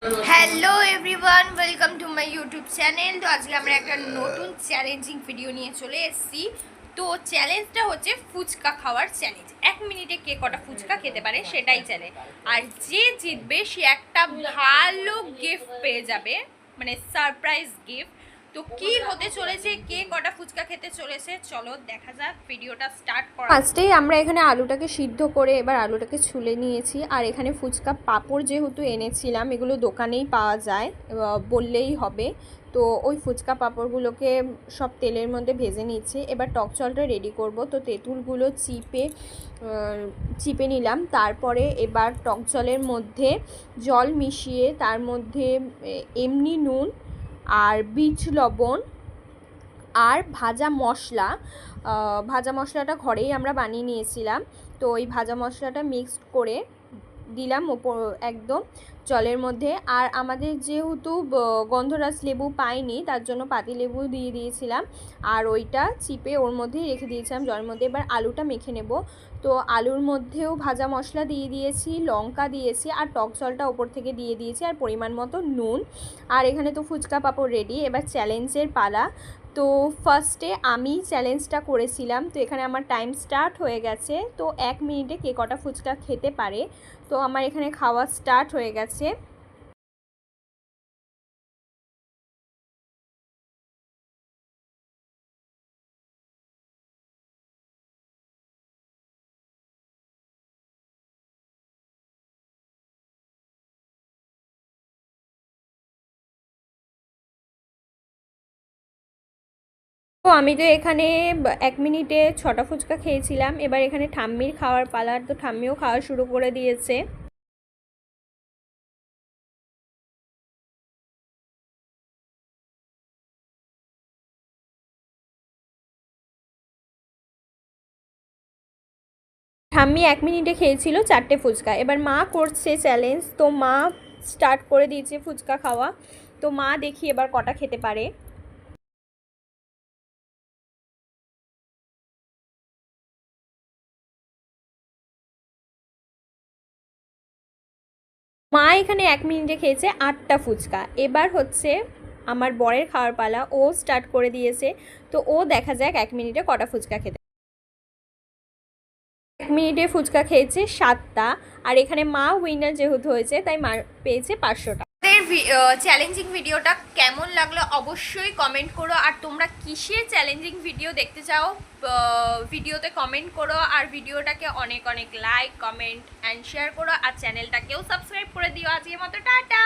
Hello everyone, welcome to my YouTube channel. তো আজকে আমরা একটা নতুন চ্যালেঞ্জিং ভিডিও নিয়ে চলে এসেছি। তো চ্যালেঞ্জটা হচ্ছে ফুচকা খাওয়ার চ্যালেঞ্জ। 1 মিনিটে কে কটা ফুচকা খেতে পারে সেটাই চ্যালেঞ্জ। আর যে জিতবে সে একটা ভালো গিফট পেয়ে যাবে, মানে সারপ্রাইজ গিফট। তো কি হতে চলেছে, কে কটা ফুচকা খেতে চলেছে, চলো দেখা যাক, ভিডিওটা স্টার্ট করা। ফার্স্টেই আমরা এখানে আলুটাকে সিদ্ধ করে এবার আলুটাকে ছুলে নিয়েছি। আর এখানে ফুচকা পাঁপড় যেহেতু এনেছিলাম, এগুলো দোকানেই পাওয়া যায়, বললেই হবে। তো ওই ফুচকা পাঁপড়গুলোকে সব তেলের মধ্যে ভেজে নিচ্ছি। এবার টক জলটা রেডি করব। তো তেঁতুলগুলো চিপে নিলাম। তারপরে এবার টক জলের মধ্যে জল মিশিয়ে তার মধ্যে এমনি নুন আর বিট লবণ আর ভাজা মশলাটা ঘরেই আমরা বানিয়ে নিয়েছিলাম। তো ওই ভাজা মশলাটা মিক্সড করে দিলাম ওপর একদম জলের মধ্যে। আর আমাদের যেহেতু গন্ধরাজ লেবু পাইনি, তার জন্য পাতি লেবু দিয়ে দিয়েছিলাম। আর ওইটা চিপে ওর মধ্যেই রেখে দিয়েছিলাম জলের মধ্যে। এবার আলুটা মেখে নেব। তো আলুর মধ্যেও ভাজা মশলা দিয়ে দিয়েছি, লঙ্কা দিয়েছি, আর টক জলটা ওপর থেকে দিয়ে দিয়েছি, আর পরিমাণ মতো নুন। আর এখানে তো ফুচকা পাঁপড় রেডি। এবার চ্যালেঞ্জের পালা। তো ফার্স্টে আমি চ্যালেঞ্জটা করেছিলাম। তো এখানে আমার টাইম স্টার্ট হয়ে গেছে। তো 1 মিনিটে কে কটা ফুচকা খেতে পারে। তো আমার এখানে খাওয়া স্টার্ট হয়ে গেছে। তো আমি তো এখানে 1 মিনিটে 6টা ফুচকা খেয়েছিলাম। এবার এখানে ঠাম্মির খাওয়ার পালার। তো ঠাম্মিও খাওয়া শুরু করে দিয়েছে। ঠাম্মি 1 মিনিটে খেয়েছিল 4টে ফুচকা। এবার মা করছে চ্যালেঞ্জ। তো মা স্টার্ট করে দিয়েছে ফুচকা খাওয়া। তো মা দেখি এবার কটা খেতে পারে। মা এখানে 1 মিনিটে খেয়েছে 8টা ফুচকা। এবার হচ্ছে আমার বরের খাওয়ার পালা। ও স্টার্ট করে দিয়েছে। তো ও দেখা যাক 1 মিনিটে কটা ফুচকা খেতে। 1 মিনিটে ফুচকা খেয়েছে 7টা। আর এখানে মা উইনার যেহেতু হয়েছে, তাই মা পেয়েছে 500 টাকা। চ্যালেঞ্জিং ভিডিওটা কেমন লাগলো অবশ্যই কমেন্ট করো। আর তোমরা কিসের চ্যালেঞ্জিং ভিডিও দেখতে চাও ভিডিওতে কমেন্ট করো। আর ভিডিওটাকে অনেক অনেক লাইক, কমেন্ট অ্যান্ড শেয়ার করো। আর চ্যানেলটাকেও সাবস্ক্রাইব করে দিও। আজকের মতো টাটা।